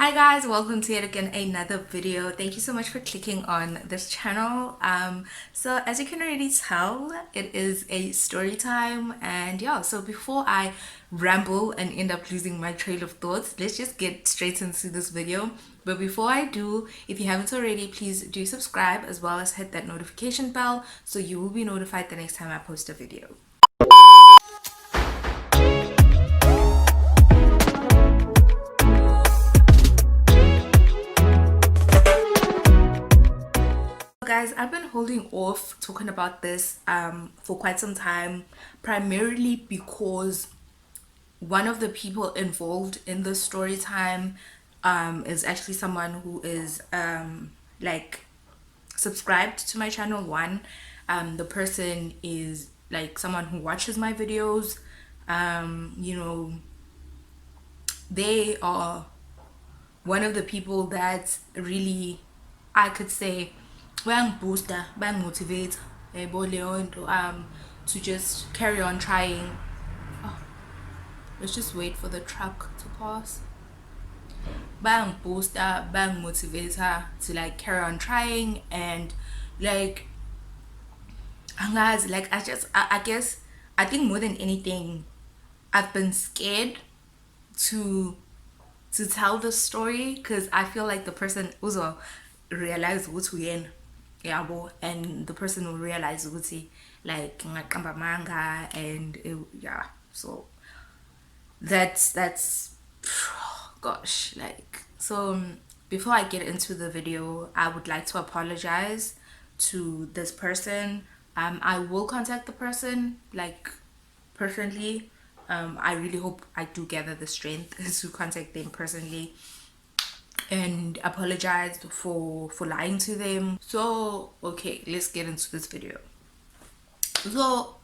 Hi guys, welcome to yet again another video. Thank you so much for clicking on this channel. So as you can already tell, it is a story time, and yeah, so before I ramble and end up losing my trail of thoughts, let's just get straight into this video. But before I do, if you haven't already, please do subscribe as well as hit that notification bell so you will be notified the next time I post a video. Guys, I've been holding off talking about this for quite some time, primarily because one of the people involved in the story time is actually someone who is like subscribed to my channel. The person is like someone who watches my videos. You know, they are one of the people that really, I could say, bang booster, bang motivate, to just carry on trying. Oh, let's just wait for the truck to pass. Bang booster, bang motivator to like carry on trying, and like, guys, like I guess I think more than anything, I've been scared to tell the story because I feel like the person also realize what's in, yeah, and the person will realize what's like ngaqamba manga, and yeah, so that's gosh, like, so before I get into the video, I would like to apologize to this person. I will contact the person like personally. I really hope I do gather the strength to contact them personally and apologize for lying to them. So okay, let's get into this video. So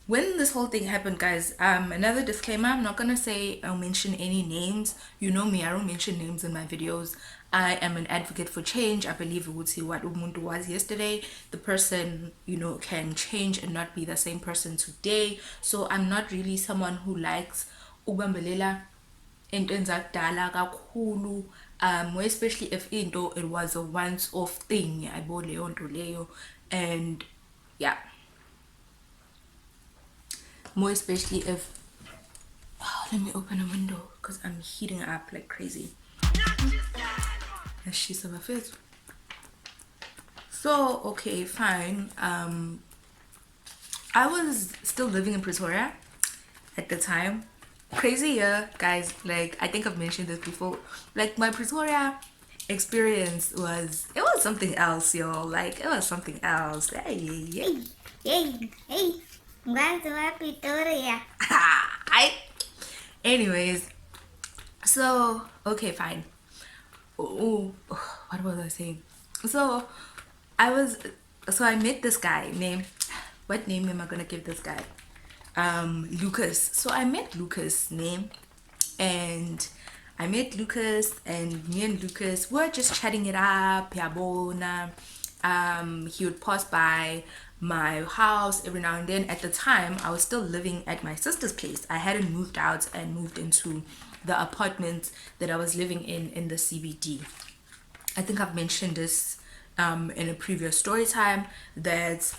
when this whole thing happened, guys, another disclaimer, I'm not gonna say I'll mention any names. You know me, I don't mention names in my videos. I am an advocate for change. I believe what umuntu was yesterday, the person, you know, can change and not be the same person today. So I'm not really someone who likes ubambelela into zakudala kakhulu, more especially if into it was a once off thing, yabo leyo nto leyo. And yeah, more especially if, oh, let me open a window because I'm heating up like crazy. She's of a fit. So okay, fine. I was still living in Pretoria at the time. Crazy year, guys. Like, I think I've mentioned this before. Like, my Pretoria experience was something else, yo. Like, it was something else. Hey, hey, hey. I'm going to Pretoria. Anyways, so okay, fine. What was I saying? So I was, so I met this guy named, what name am I gonna give this guy? Lucas. So I met Lucas name, and I met Lucas, and me and Lucas were just chatting it up, yabona. He would pass by my house every now and then. At the time, I was still living at my sister's place. I hadn't moved out and moved into the apartment that I was living in the CBD. I think I've mentioned this in a previous story time, that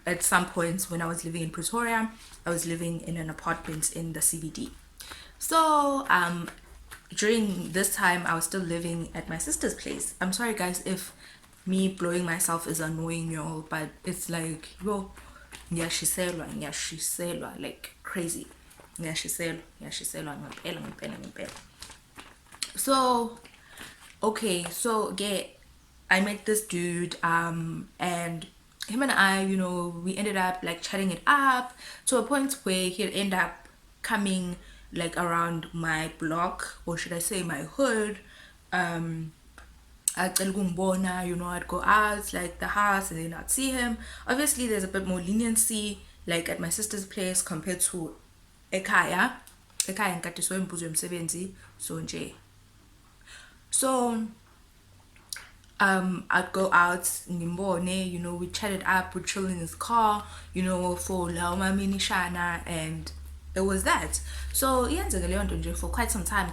at some points when I was living in Pretoria, I was living in an apartment in the CBD. So during this time, I was still living at my sister's place. I'm sorry guys if me blowing myself is annoying y'all, but it's like, yo, nyashiselwa, like crazy. Nyashiselwa, ngempela. So okay, so yeah, I met this dude, and him and I, you know, we ended up like chatting it up to a point where he'd end up coming like around my block, or should I say my hood. Acela ukungibona, you know, I'd go out like the house and then I'd see him. Obviously there's a bit more leniency like at my sister's place compared to ekhaya. Ekhaya ngikadiswe imbuzo yomsebenzi, so nje. So I'd go out ngimbone, you know, we chatted up, we chill in his car, you know, for la minishana, and it was that. So yenzeke leyo nto nje for quite some time.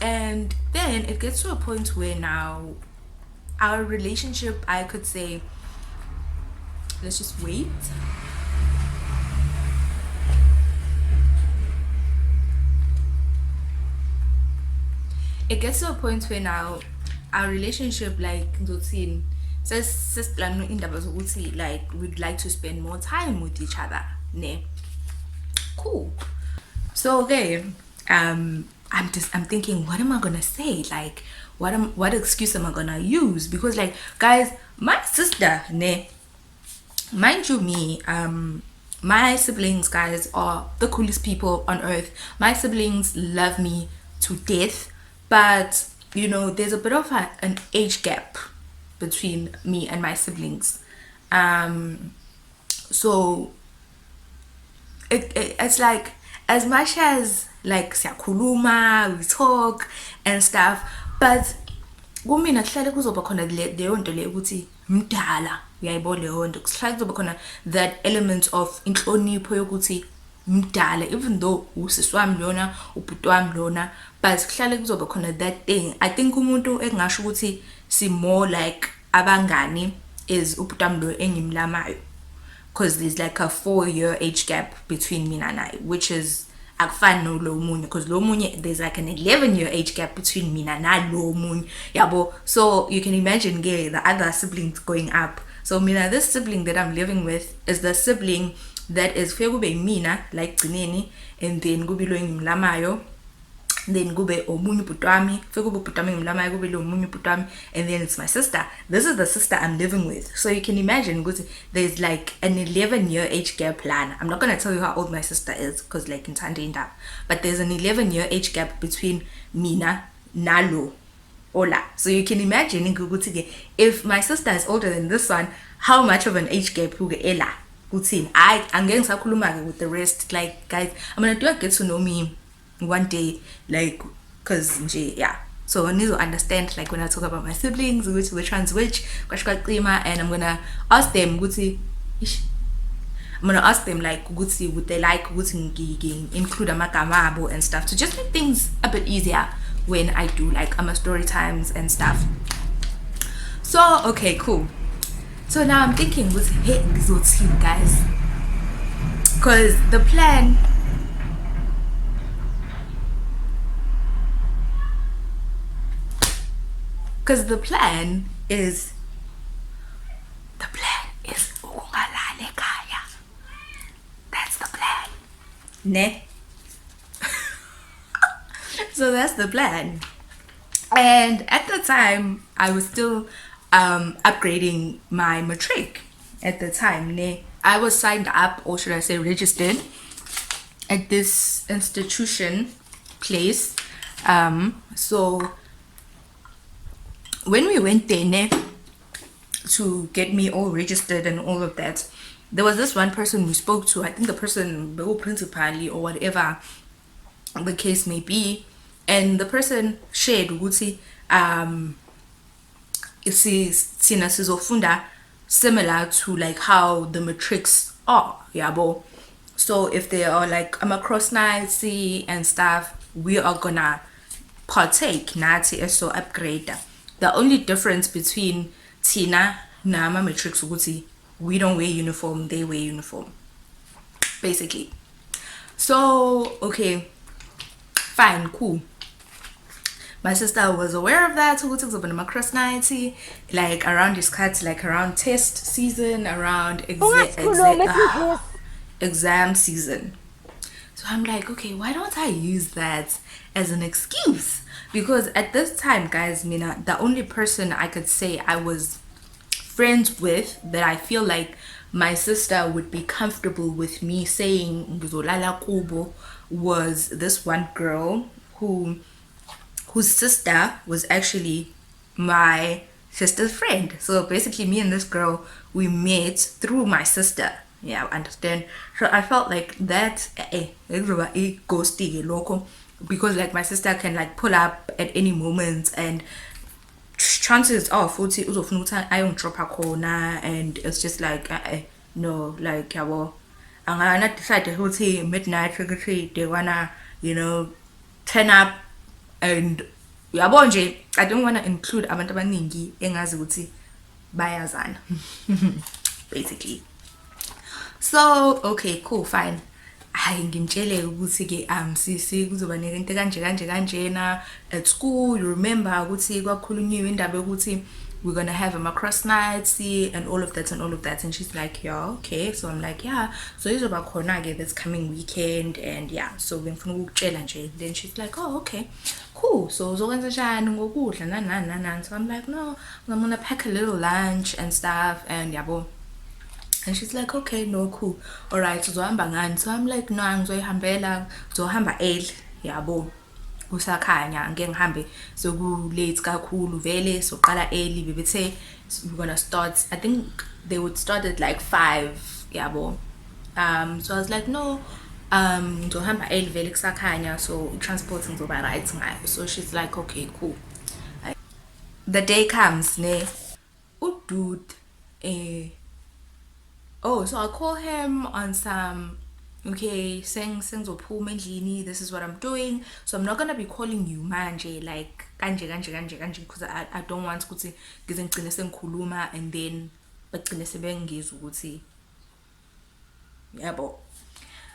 And then it gets to a point where now our relationship, I could say, let's just wait. It gets to a point where now our relationship, like Ndotin says, like we'd like to spend more time with each other. Ne? Cool. So okay, I'm thinking, what am I gonna say? Like, what excuse am I gonna use? Because like, guys, my sister, ne, mind you, me, my siblings, guys, are the coolest people on earth. My siblings love me to death, but you know, there's a bit of an age gap between me and my siblings. So it's like, as much as like siyakhuluma, we talk and stuff, but kumina kuhlale kuzoba khona leyo nto le ukuthi mdala, uyayibona leyo nto, kuhlale kuzoba khona that element of inhlonipho yokuthi mdala, even though usisi wami lona, ubhuti wami lona, but kuhlale kuzoba khona that thing. I think umuntu engasho ukuthi si more like abangani is ubhuti wami lo engimlamayo, because there's like a 4-year age gap between me and I, which is akufani no lo munye, because lo munye there's like an 11-year age gap between me and lo munye, yabo. So you can imagine the other siblings going up. So mina, this sibling that I'm living with is the sibling that is fekube mina like Gcineni, and then kube lo engimlamayo, then kube omunye ubhuti wami, fekube ubhuti wami engimlamayo, kube lo omunye ubhuti wami, and then it's my sister. This is the sister I'm living with. So you can imagine there's like an 11-year age gap plan. I'm not gonna tell you how old my sister is, because like in Tandinda, but there's an 11-year age gap between mina nalo ola. So you can imagine if my sister is older than this one, how much of an age gap ela. I'm getting sakhuluma with the rest. Like, guys, I'm gonna do a get to know me one day, like, cause yeah. So I need to understand, like, when I talk about my siblings, which one's which, and I'm gonna ask them, like, would they like include amagamabo and stuff, to just make things a bit easier when I do like story times and stuff. So okay, cool. So now I'm thinking, hey, guys, because the plan. Because the plan is ukungalali ekhaya. That's the plan. Ne? So that's the plan. And at the time, I was still upgrading my matric at the time. Ne? I was signed up, or should I say registered, at this institution place. So when we went there to get me all registered and all of that, there was this one person we spoke to. I think the person, principally or whatever the case may be, and the person shared ukuthi sina sizofunda similar to like how the matrics are, yabo. So if they are like cross nights and stuff, we are gonna partake nathi eso upgrade. The only difference between Tina Nama Matrix Uguti, we don't wear uniform, they wear uniform. Basically. So, okay. Fine, cool. My sister was aware of that. Cross night, like around this cut, like around test season, around exam season. So I'm like, okay, why don't I use that as an excuse? Because at this time, guys, Mina, the only person I could say I was friends with, that I feel like my sister would be comfortable with me saying Ngizolala kubo, was this one girl whose sister was actually my sister's friend. So basically, me and this girl, we met through my sister. Yeah, understand. So I felt like that ghosty local, because like my sister can like pull up at any moment, and chances are futhi uzofuna ukuthi ayongidropa khona, and it's just like no, like yabo, angana decide ukuthi midnight ukuthi they wanna, you know, turn up and uyabo nje, I don't wanna include abantu abaningi engazi ukuthi bayazana basically. So okay, cool, fine. Hayi ngimtshele ukuthi ke sisi kuzoba nento kanje kanje kanjena at school. You remember ukuthi kwakhulunyiwe indaba yokuthi we're gonna have a macross night, see, and all of that and all of that. And she's like, yeah, okay. So I'm like, yeah. So izoba khona ke this coming weekend, and yeah. So bengifuna ukukutshela nje. Then she's like, oh, okay, cool. So uzokwenza njani ngokudla nani. So I'm like, no, I'm gonna pack a little lunch and stuff, and yabo. And she's like, okay, no, cool. Alright, uzohamba ngani? So I'm like, no, ngizoyihambela, ngizohamba early, yabo. Kusakhanya ngeke ngihambe soku late kakhulu vele, soqala early bebethe we're gonna start. I think they would start at like 5, yabo. So I was like, no, ngizohamba early vele kusakhanya, so transport ngizoba right ngayo. So she's like, okay, cool. The day comes, ne, dude, oh, so I call him on some, okay, sengizophuma endlini, this is what I'm doing. So I'm not gonna be calling you manje like kanje because I don't want ukuthi ngize ngigcine sengikhuluma and then bagcine sebengizwa ukuthi yabo.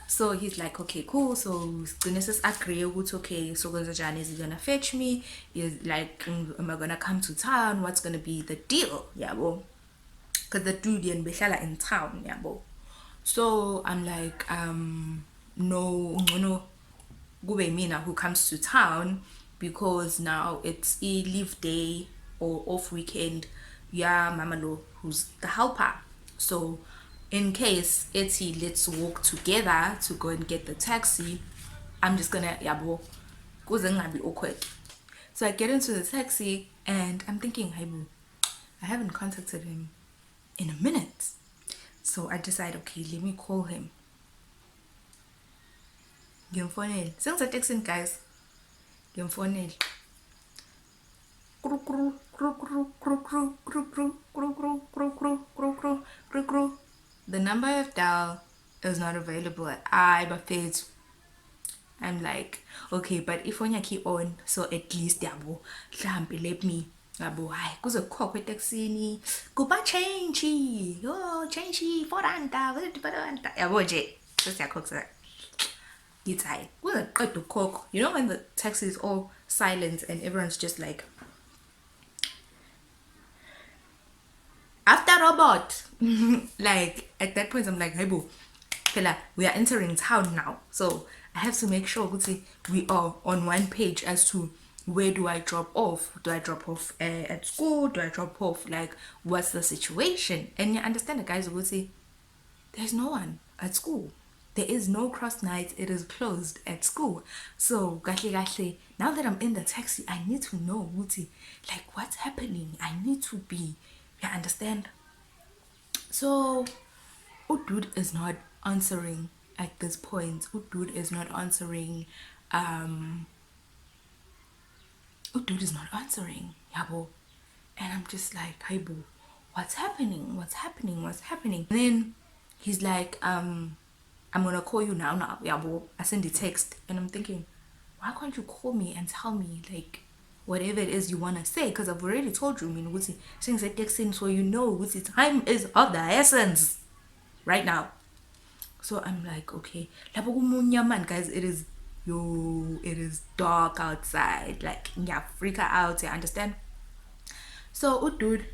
So he's like, okay, cool. So sigcine agree ukuthi okay, so kwenza njani, is he gonna fetch me? Is like, am I gonna come to town? What's gonna be the deal? Yabo. Because the dude and behlala in town, yabo. So I'm like, no, kube mina who comes to town, because now it's a leave day or off weekend. Yeah, mamalo, who's the helper. So in case Eti let's walk together to go and get the taxi, I'm just gonna yabo, kuze be awkward. So I get into the taxi and I'm thinking, hey boo, I haven't contacted him in a minute. So I decide, okay, let me call him. Ngimfonele. Sengisatexting guys. Ngimfonele. The number I've dialed is not available. Bafethu. I'm like, okay, but if on key on, so at least yabo, mhlambe let me yabo, hayi kuzokhokhwa eTaxini, kuba change, oh change 4 rand, yabo nje, sesiyakhokha. It's high. Kuzoqeda ukukhokha. You know when the taxi is all silent and everyone's just like, after robot. Like at that point I'm like, hey boo, Pela, we are entering town now, so I have to make sure we are on one page as to where do I drop off. Do I drop off at school? Do I drop off, like, what's the situation? And you understand, the guys will say there's no one at school, there is no cross night, it is closed at school. So gahle, now that I'm in the taxi, I need to know like what's happening. I need to be, you understand? So dude is not answering at this point. Dude is not answering. Dude is not answering, yabo. And I'm just like, hey boo, what's happening? And then he's like, I'm gonna call you now, yabo. I send a text and I'm thinking, why can't you call me and tell me like whatever it is you wanna say? Because I've already told you, I mean, since I texting, so you know time is of the essence right now. So I'm like, okay, man, guys, it is dark outside, like yeah, freak out, you understand? So dude,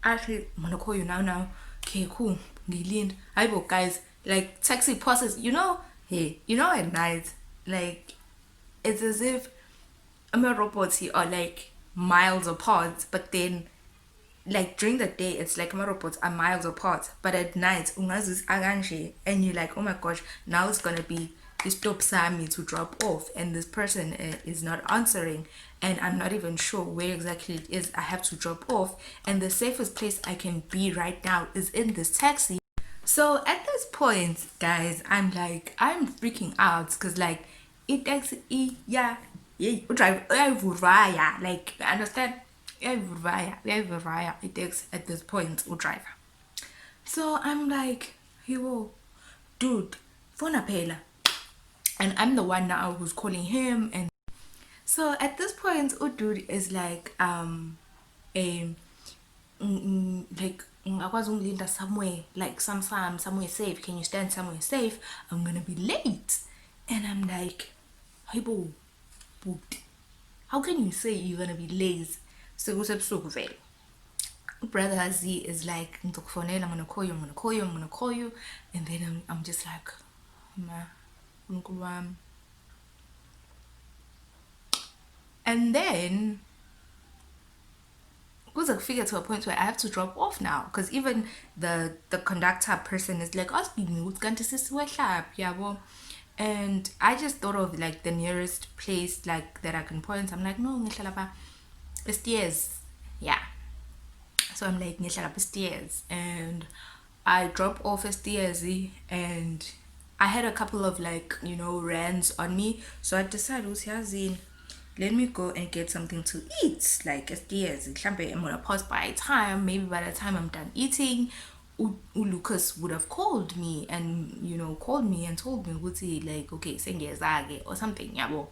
actually I'm gonna call you now. Okay, cool. Ngilinde. Aibo guys, like taxi passes, hey, at night, like it's as if I'm a robot here are like miles apart, but then like during the day it's like my robots are miles apart, but at night ungazis aganje and you're like, oh my gosh, now it's gonna be this stop Sammy to drop off and this person is not answering, and I'm not even sure where exactly it is I have to drop off, and the safest place I can be right now is in this taxi. So at this point, guys, I'm freaking out because like it takes yeah drive like, understand, it takes at this point driver. So I'm like, yo, dude, Fona phela. And I'm the one now who's calling him. And so at this point, dude is like, a like ngakwazi ungilinda somewhere, like somewhere safe. Can you stand somewhere safe? I'm gonna be late. And I'm like, hey bo, how can you say you're gonna be late? So kusebusuku vele. Brother Z is like, ngizokufonela, I'm gonna call you, I'm gonna call you. And then I'm just like, ma, uNkulunkulu wami. And then kuze kufike to a point where I have to drop off now, because even the conductor person is like asking me ukuthi kanti sisiwehlaphi yabo. And I just thought of like the nearest place like that I can point. I'm like, no, ngihlala lapha stairs. Yeah. So I'm like, ngihlala lapha stairs, and I drop off stairs, and I had a couple of like, rands on me. So I decided, let me go and get something to eat. Like stairs, I'm gonna pause by time. Maybe by the time I'm done eating, Lucas would have called me and told me, would he like, okay, sengiyezake or something, yabo.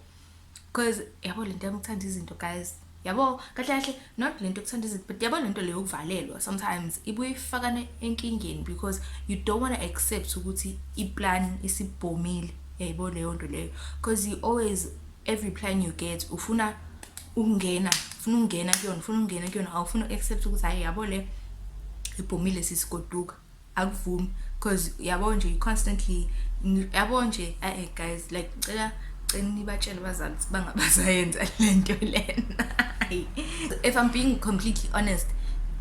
Because yabo lento yokuthanda izinto, guys, yabo kahle kahle, not lento yokuthanda izinto, but yabo lento leyo yokuvalelwa sometimes ibuye ifakane enkingeni, because you don't want to accept ukuthi iplan isibhomile, yabo leyo nto leyo. Because you always, every plan you get, ufuna ukungena kuyona, awufuna accept ukuthi hayi yabo le ibhomile sisigoduka, akuvumi. Because yabo nje you constantly, yabo nje guys, like cela nibatshele bazali ukuthi bangabazayenza lento lena. If I'm being completely honest,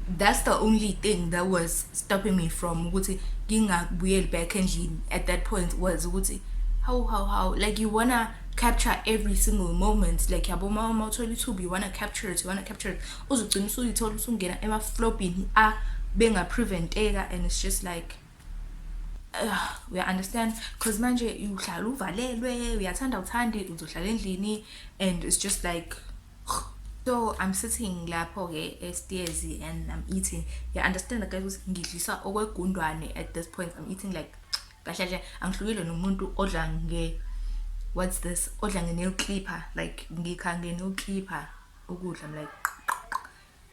that's the only thing that was stopping me from ukuthi ngingabuyeli back endlini at that point, was ukuthi how like you wanna capture every single moment, like yabo mama uthola ithuba, you wanna capture it, uzugcina usuyithola usungena emaflopini bengapreventeka. And it's just like, we understand, because manje uhlala uvalelwe, uyathanda uthandi, uzohlala endlini, and it's just like, so I'm sitting lapho ke stairs and I'm eating. You understand, like guys, ngidlisa okwegundwane at this point. I'm eating like kahle angihlukile nomuntu odla nge, what's this, odla nge nail clipper, like ngikha nge nail clipper ukudla. I'm like,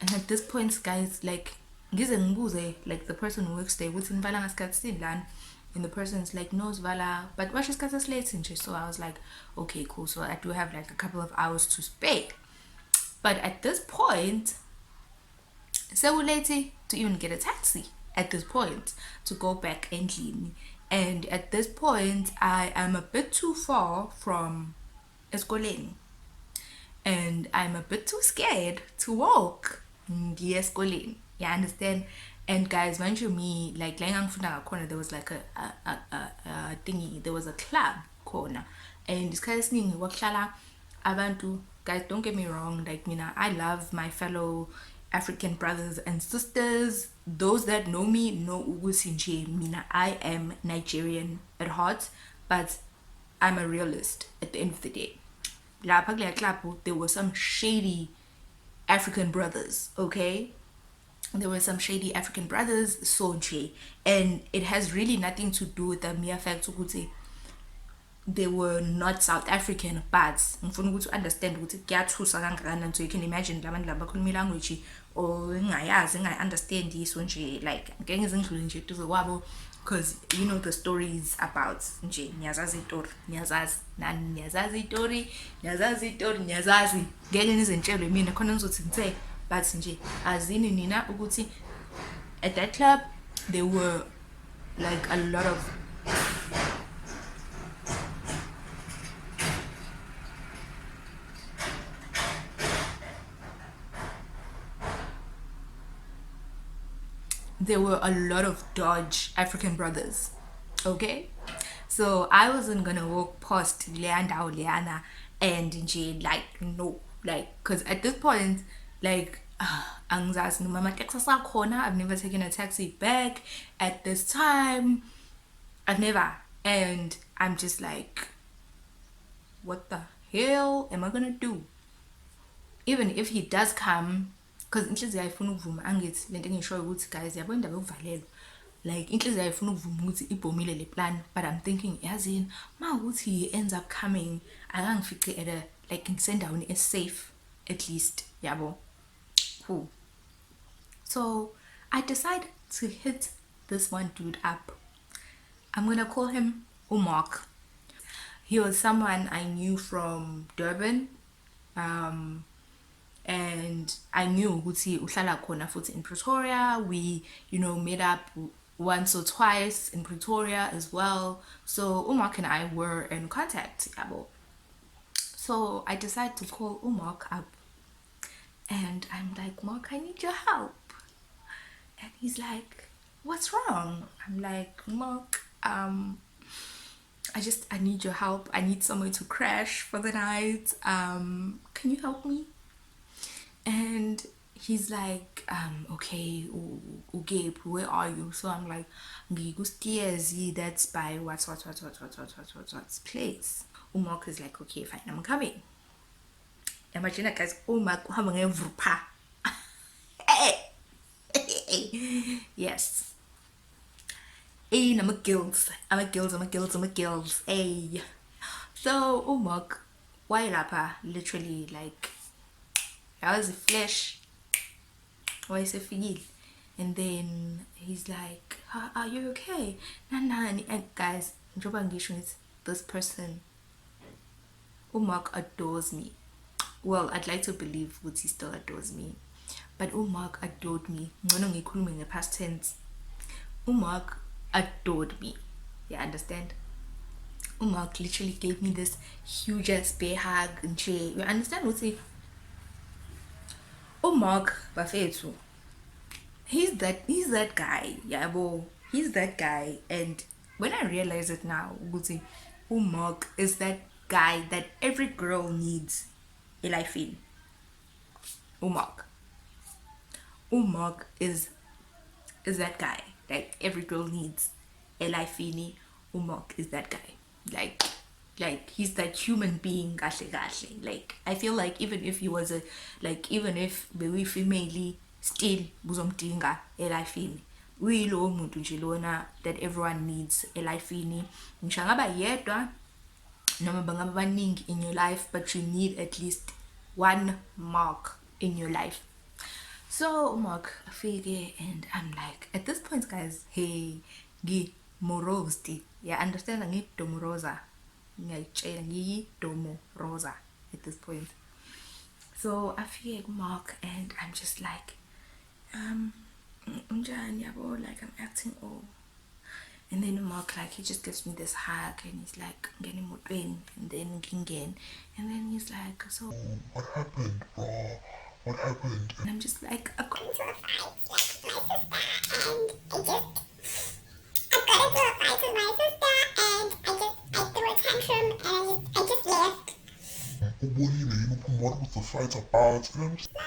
and at this point, guys, like ngize ngibuze like the person who works there ukuthi nivala ngasikhathi sini, and the person's like, no sivala, but washo isikhathi esilate nje. So I was like, okay, cool, so I do have like a couple of hours to spare. But at this point, so late to even get a taxi at this point to go back endlini. And at this point, I am a bit too far from eskoleni, and I'm a bit too scared to walk eskoleni. You understand? And guys, mind you, me like corner, there was like a thingy, there was a club corner, and this kind of thing waklala abantu. Guys, don't get me wrong, like I love my fellow African brothers and sisters. Those that know me know ukuthi mina I am Nigerian at heart, but I'm a realist at the end of the day. There were some shady African brothers, okay? There were some shady African brothers, and it has really nothing to do with the mere fact ukuthi they were not South African, but ngifuna ukuthi understand ukuthi kuyathusa kangakanani. So you can imagine labantu laba bakhuluma language or understand iso nje, like ngeke ngizindlule nje duze kwabo, because you know the stories about nje ngiyazazi itori, ngeke nizentshele mina khona ngizothi ngithe, but nje azini nina ukuthi at that club there were like a lot of Dodge African brothers, okay? So I wasn't gonna walk past Liana and nje, like, no, like, because at this point, like, angizazi noma ama-taxi asakhona. I've never taken a taxi back at this time. I've never. And I'm just like, what the hell am I gonna do? Even if he does come, because inhliziyo ayifuna ukuvuma, angithi lento engiyishoyo ukuthi guys, yabo indaba yokuvalelwa, like inhliziyo ayifuna ukuvuma ukuthi ibhomile le plan, but I'm thinking yazini mawukuthi he ends up coming akangifice at a like ngisendaweni safe at least yabo. Cool. So I decided to hit this one dude up. I'm gonna call him Mark. He was someone I knew from Durban, and I knew ukuthi uhlala khona futhi in Pretoria. We, met up once or twice in Pretoria as well. So Mark and I were in contact. Yabo. So I decided to call Mark up, and I'm like, Mark, I need your help. And he's like, what's wrong? I'm like, Mark, I need your help. I need somewhere to crash for the night. Can you help me? And he's like, okay, Gabe, where are you? So I'm like, ngikuStairs, that's by what's place. Mark is like, okay, fine, I'm coming. Imagine guys, Mark having a vrupa. Yes. Hey, I'm a guild. Hey. So, Mark, why lapa? Literally, like, I was a flesh. Why is it feel? And then he's like, are you okay? Nah. And guys, this person, Mark adores me. Well, I'd like to believe that he still adores me. But Mark adored me. In the past tense. Mark adored me. You understand? Mark literally gave me this huge ass bear hug and chair. You understand what he? Mark Bafetu. He's that guy. Yeah, bo. He's that guy. And when I realize it now, Mark is that guy that every girl needs a life in. Mark is that guy like every girl needs a life in. Mark is that guy. Like he's that human being kahle. Like I feel like even if he was even if we female still buzomdinga a life in. Uyilo umuntu nje lona that everyone needs a life in. Ngishangaba yedwa noma bangaba baningi in your life, but you need at least one Mark in your life. So Mark figure, and I'm like, at this point, guys, hey, morosti. Yeah, understand? I domorosa. Domorosa at this point. So I figured Mark, and I'm just like, like I'm acting all. And then Mark, like, he just gives me this hug, and he's like, getting more pain, and then again, and then he's like, so what happened, bro? What happened? And I'm just like, I got into a fight with my sister, and I threw a tantrum, and I just left. What was the fight about? And I'm just like,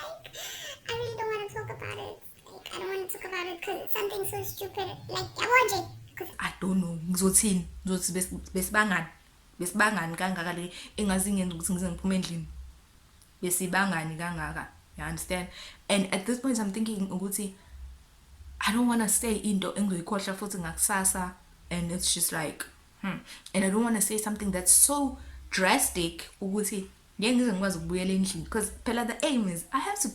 I really don't want to talk about it. Like, I don't want to talk about it because it's something so stupid. Like, I don't know. Ngizothini? Ngizothi besibangani kangaka le engazi ngenza ukuthi ngize ngiphume endlini. Besibangani kangaka. You understand? And at this point I'm thinking ukuthi I don't want to say into engizoyikhohlwa futhi ngakusasa, and it's just like and I don't want to say something that's so drastic ukuthi ngeke ngize ngikwazi ukubuyela endlini, because phela the aim is I have to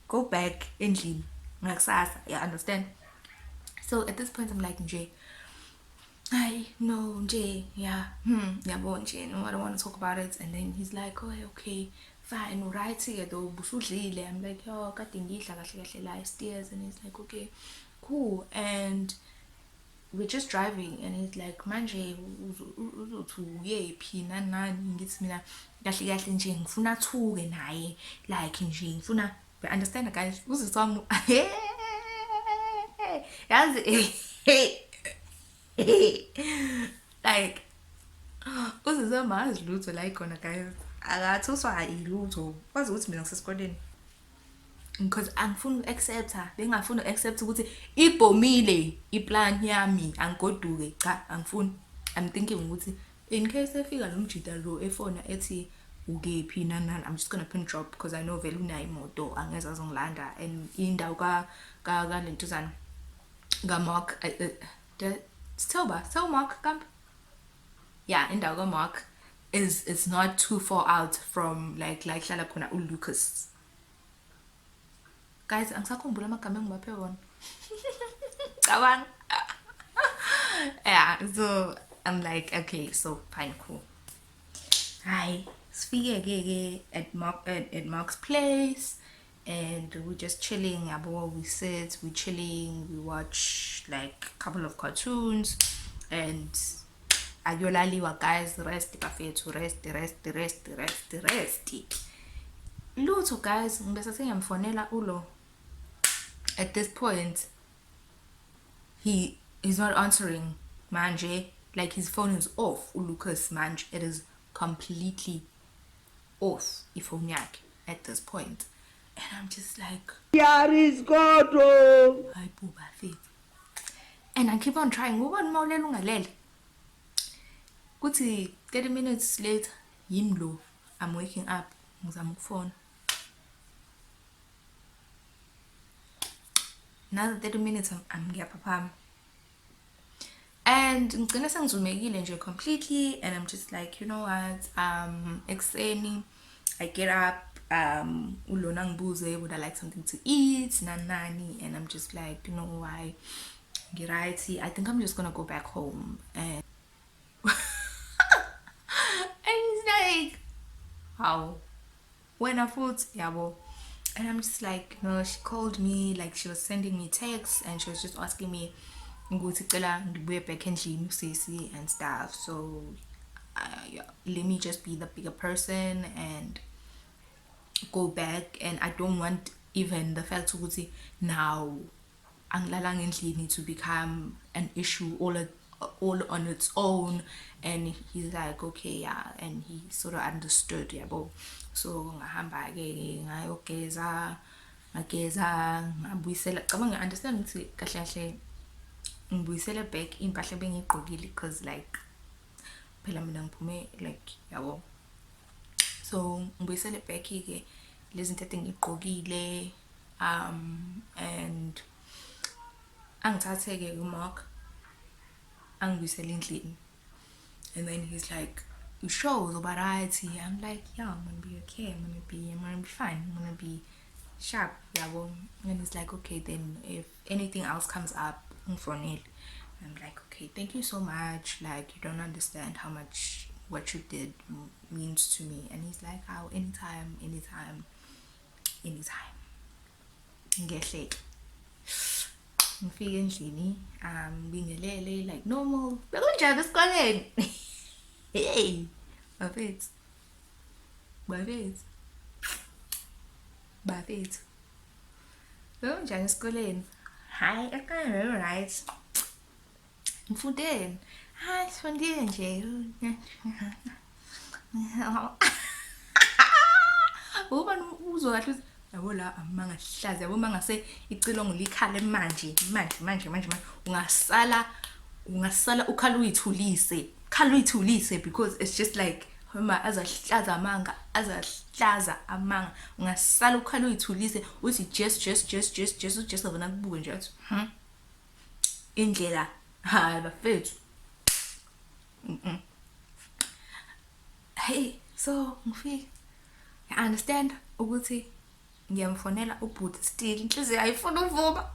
go back endlini ngakusasa. You understand? So at this point I'm like, nje no, nje, yeah, yabo nje, no, I don't want to talk about it. And then he's like, oh, okay, fine, right here though, busudlile. I'm like, yo, kade ngidla kahle la stairs. And he's like, okay, cool. And we're just driving, and he's like, manje uzothi uyephi nani. Ngithi mina kahle nje ngifuna thuke naye, like nje ngifuna, understand guys, uzisi wami yazi like uzisi wami akazi lutho la ikhona guys, akathuswa ilutho. Wazi ukuthi mina ngisesikoleni, because angifuni uku-accepta, bengingafuni uku-accepta ukuthi ibhomile iplan yami, angigoduke, cha, angifuni. I'm thinking ukuthi in case efika lo mjida lo efona ethi ukephi nani, I'm just gonna pin drop, because I know vele unayo imoto angeze azongilanda, and indawo ka lentuzana Mark, still Mark Camp. Yeah, in Mark is it's not too far out from like hlala khona uLucas. Guys, angisakhumbula amagama engibaphe wona. Cabang. Yeah, so I'm like, okay, so fine, cool. Hi, sifike at Mark's place, and we're just chilling. Yabo, we sit, we chilling, we watch like a couple of cartoons, and ayolaliwa guys, rest bafethu, rest. Lutho guys, ngibese sengiyamfonela ulo. At this point, he's not answering manje, like his phone is off uLucas manje, it is completely off ifone yakhe at this point, and I'm just like, here is God, oh hayi buba fit, and I keep on trying ubani mawulela ungalele kuthi 30 minutes later yimi lo, I'm waking up ngizama ukufona. Another 30 minutes I'm ngiyaphaphama, and ngicina sengizumekile nje completely, and I'm just like, you know what, ekuseni I get up, ulona ngibuze would I like something to eat nani, and I'm just like, you know why, ngirighty, I think I'm just gonna go back home, and and he's like, how, when I thought yabo. And I'm just like, no, she called me, like she was sending me texts, and she was just asking me ukuthi cela ngibuye back endlini usisi and stuff. So yeah, let me just be the bigger person and go back. And I don't want even the fact ukuthi now angilalanga endlini to become an issue all on its own. And he's like, okay, yeah, and he sort of understood, yabo. So ngahamba ke ngayogeza ngabuyisela, cabanga understand ukuthi kahle kahle ngibuyisela back impahla bengiyigqokile, because like phela mina ngiphume like yabo. So ngibuyisele back ke lezi zinto engiyigqokile, and angithathe ke uMark angibuyisela endlini. And then he's like, you sure uzoba right? I'm like, yeah, I'm gonna be okay, I'm gonna be fine, I'm gonna be sharp, yabo. And he's like, okay, then if anything else comes up ngfonele. I'm like, okay, thank you so much, like you don't understand how much what you did means to me. And he's like, oh, anytime ngehleke. Ngifike endlini bingelele like normal, bekunjani esikoleni. Hey bafethu bekunjani esikoleni. Hayi esikoleni right, ngifundeni, hayi sifundile nje. Ubani uzwa kahle yabo la amanga hlaza, yabo mangase icilongo likhala manje ungasala ukhala uyithulise, because it's just like uma azahlaza amanga ungasala ukhala uyithulise uthi just abona kubuke nje athi indlela hayi bafethu. Hey, so ngifike I understand ukuthi ngiyamfonela ubhuti still, inhliziyo ayifuna ukuvuma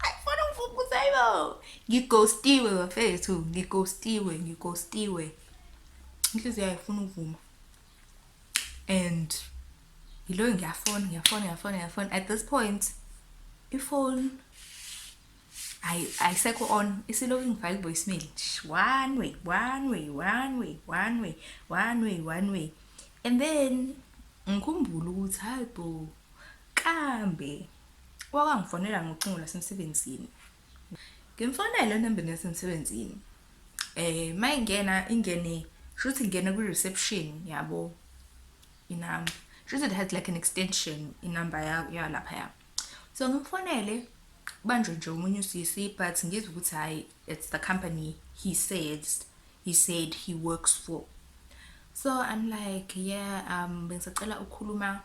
ukuthi ayibo ngighostiwe bafethu, ngighostiwe inhliziyo ayifuna ukuvuma. And yilo ngiyafona at this point ifone ayisekho on, isiloku ngifake voicemail one way. And then ngikhumbula ukuthi hayi bo kambe wakangifonela ngocingo lasemsebenzini, ngimfonela enambeni yasemsebenzini, ingene shuthi ngene ku reception yabo inamba, shuthi it has like an extension inamba ya lapha. So ngimfonele banjwe nje umunye usisi, but ngizwe ukuthi hayi it's the company he said he works for. So I'm like, yeah, bengisacela ukukhuluma,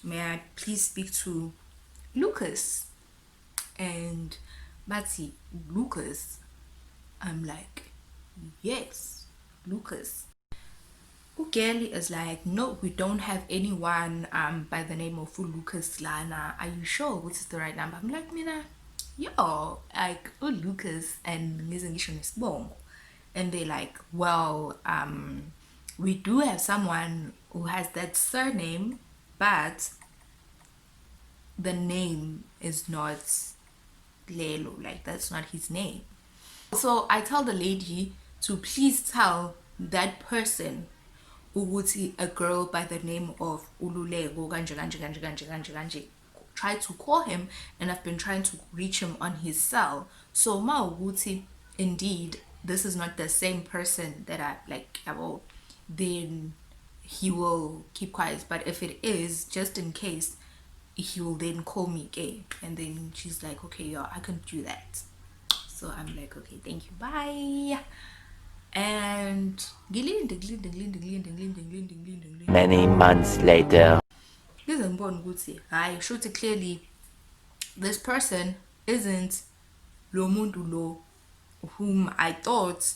may I please speak to Lucas? And Batsy, Lucas. I'm like, yes, Lucas. Ugeli is like, no, we don't have anyone by the name of Lucas Lana. Are you sure this is the right number? I'm like, Mina, yo, like Lucas and ngize nesibongo. And they're like, well, we do have someone who has that surname, but the name is not Lelo, like that's not his name. So I tell the lady to please tell that person ukuthi a girl by the name of Ululego kanje kanje kanje kanje kanje kanje tried to call him, and I've been trying to reach him on his cell. So ma ukuthi indeed this is not the same person that I like about, then he will keep quiet. But if it is, just in case, he will then call me gay. And then she's like, okay, yeah, I can do that. So I'm like, okay, thank you, bye. And Many months later. clearly this person isn't lo muntu lo whom I thought,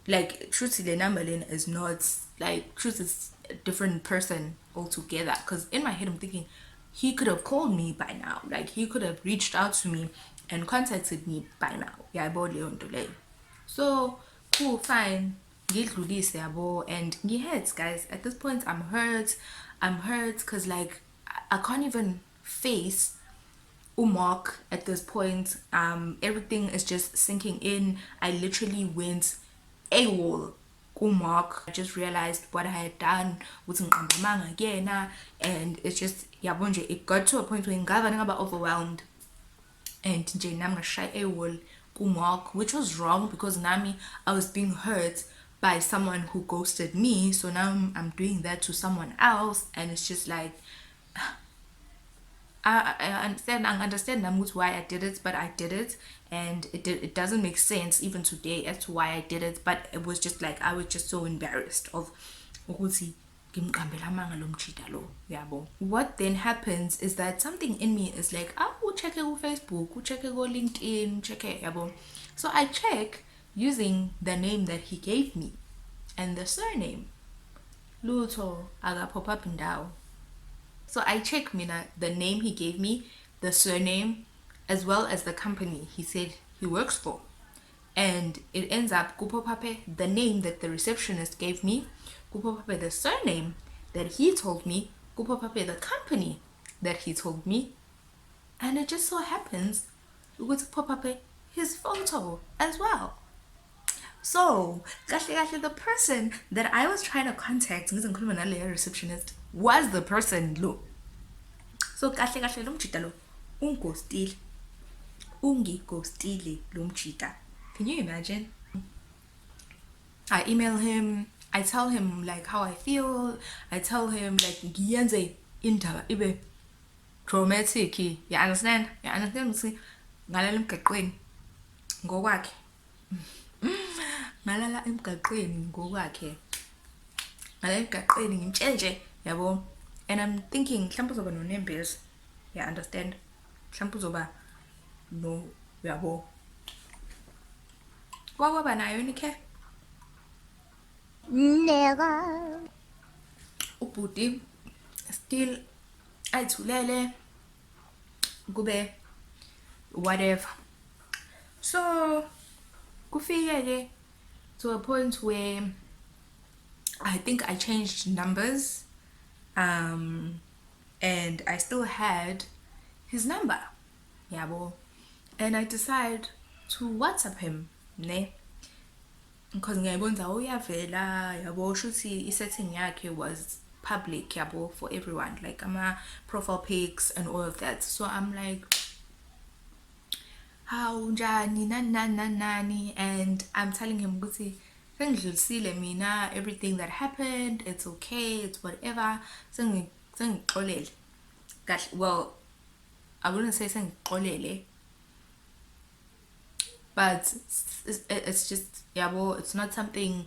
like truth the number is not, like truth is a different person altogether. Because in my head I'm thinking he could have called me by now, like he could have reached out to me and contacted me by now. Yeah, about Leon delay. So cool, fine. Ngidlulise yabo, and ngihurt, guys. At this point I'm hurt. I'm hurt because like I can't even face Mark at this point. Everything is just sinking in. I literally went AWOL. Mark, I just realized what I had done with Manga again, and it's just yabonje. It got to a point where ngaba overwhelmed, and nje nami ngashaya AWOL Mark, which was wrong because nami I was being hurt by someone who ghosted me. So now I'm doing that to someone else, and it's just like I understand why I did it, but I did it, and it doesn't make sense even today as to why I did it. But it was just like I was just so embarrassed of ukuthi ngimqambela amanga lo mjida lo, yabo. What then happens is that something in me is like, check ku Facebook, check ku LinkedIn, check yabo. So I check using the name that he gave me and the surname. Lutho aga pop up indawo. So I check Mina, the name he gave me, the surname, as well as the company he said he works for. And it ends up Kupo Pape, the name that the receptionist gave me, Kupo Pape, the surname that he told me, Kupo Pape, the company that he told me. And it just so happens we go to pop up his photo as well. So, the person that I was trying to contact, receptionist, was the person lo. So kahle lo mjita lo ungigostile lo mjita. Can you imagine? I email him, I tell him like how I feel, I tell him like ngiyenze indaba ibe traumatic. You understand? You understand ukuthi ngalala emgaqweni ngokwakhe. Ngalala emgaqweni ngokwakhe. Ngalala emgaqweni ngimtshenje, yabo. And I'm thinking mhlawumbe uzoba nonembezi. Yeah, understand? Mhlawumbe uzoba no, yabo. Kwaba nayo nikhe? Never. Ubhuti still ayithulele kube whatever. So kufike to a point where I think I changed numbers, and I still had his number, yabo. And I decided to WhatsApp him, ne? Because ngiyabonza uyavela, yabo, shuthi isetting yakhe was public, yabo, for everyone, like ama profile pics and all of that. So I'm like, how njani nani, and I'm telling him ukuthi sengidlulisile mina everything that happened, it's okay, it's whatever. Sengixolele. Well, I wouldn't say sengixolele, but it's just yabo, it's not something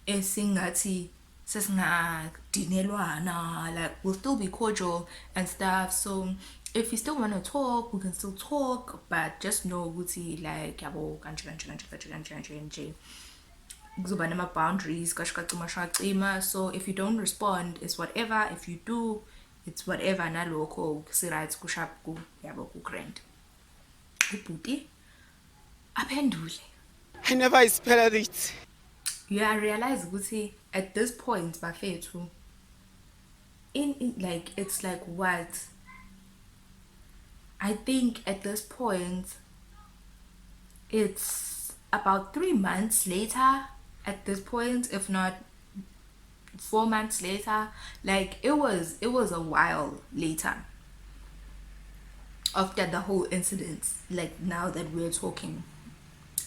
esingathi sesingadinelwana, like we'll still be cordial and stuff. So if you still want to talk, we can still talk, but just know ukuthi like yabo kanje kanje kanje kanje kanje kanje nje kuzoba nama-boundaries kashikacima shakacima. So if you don't respond it's whatever, if you do it's whatever. Nalokho si-right kushap yabo ku-grand. Ubhuti aphendule. I never expected it. Yeah, I realize ukuthi at this point bafethu in like it's like what I think at this point it's about 3 months later at this point, if not 4 months later. Like it was a while later after the whole incident, like now that we're talking.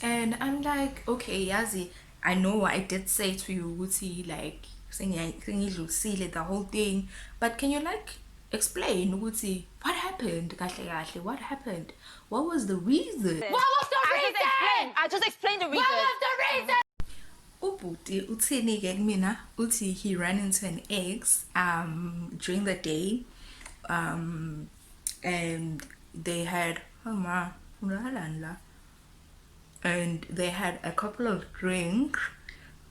And I'm like, okay, Yazi, I know I did say to you, Wuti, like, singidlulisile the whole thing, but can you like explain, Wuti, what happened? Kahle kahle, what happened? What was the reason? What was the reason? I just explained the reason. What was the reason? Ubhuti uthini ke kumina uthi he ran into an ex during the day, and they had and they had a couple of drinks,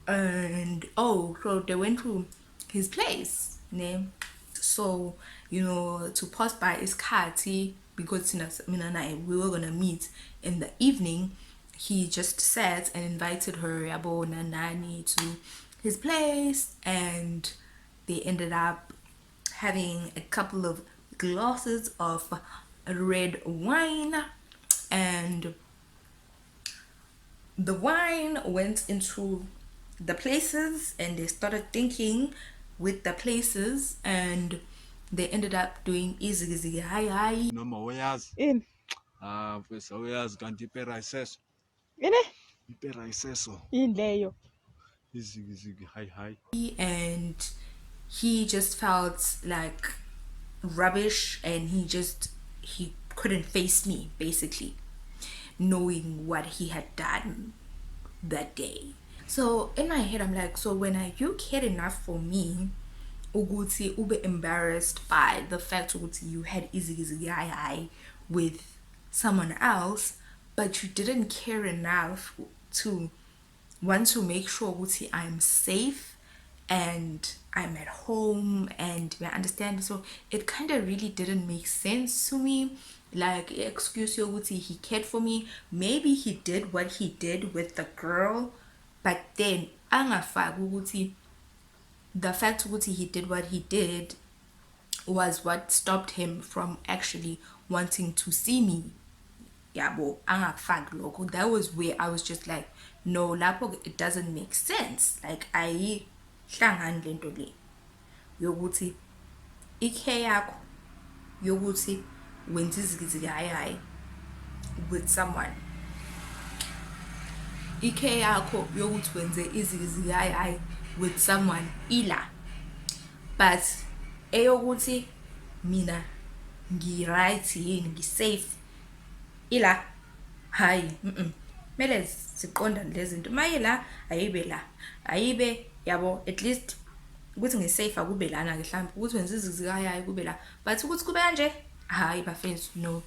and so they went to his place name. So to pass by isikhathi, because mina naye we were gonna meet in the evening, he just sat and invited her yabo nani to his place, and they ended up having a couple of glasses of red wine, and the wine went into the places and they started thinking with the places, and they ended up doing easy hi noma uyazi In. Mfethu awuyazi kanti impera ayiseso In leyo. iziki hi. and he just felt like rubbish, and he couldn't face me, basically, knowing what he had done that day. So in my head I'm like, so when are you cared enough for me ukuthi ube embarrassed by the fact ukuthi you had easy with someone else, but you didn't care enough to want to make sure ukuthi I'm safe and I'm at home and we understand. So it kind of really didn't make sense to me. Like, excuse yokuthi he cared for me, maybe he did what he did with the girl, but then angafaki ukuthi the fact ukuthi he did what he did was what stopped him from actually wanting to see me. Yabo angafaki lokho. That was where I was just like, no, lapho it doesn't make sense. Like ayihlangani lento le yokuthi ikhe yakho yokuthi wenza izikizi with someone, ikhe yakho yokuthi wenze izikizi with someone ila, but eyokuthi mina ngi-right yini, ngi-safe ila hayi. Mele siqondane lezi zinto, maye la ayibe la, ayibe yabo, at least ukuthi ngi-safe akube lana ke mhlawumbe, ukuthi wenza izizikayayi kube la, but ukuthi kube kanje hayi bafethu, no.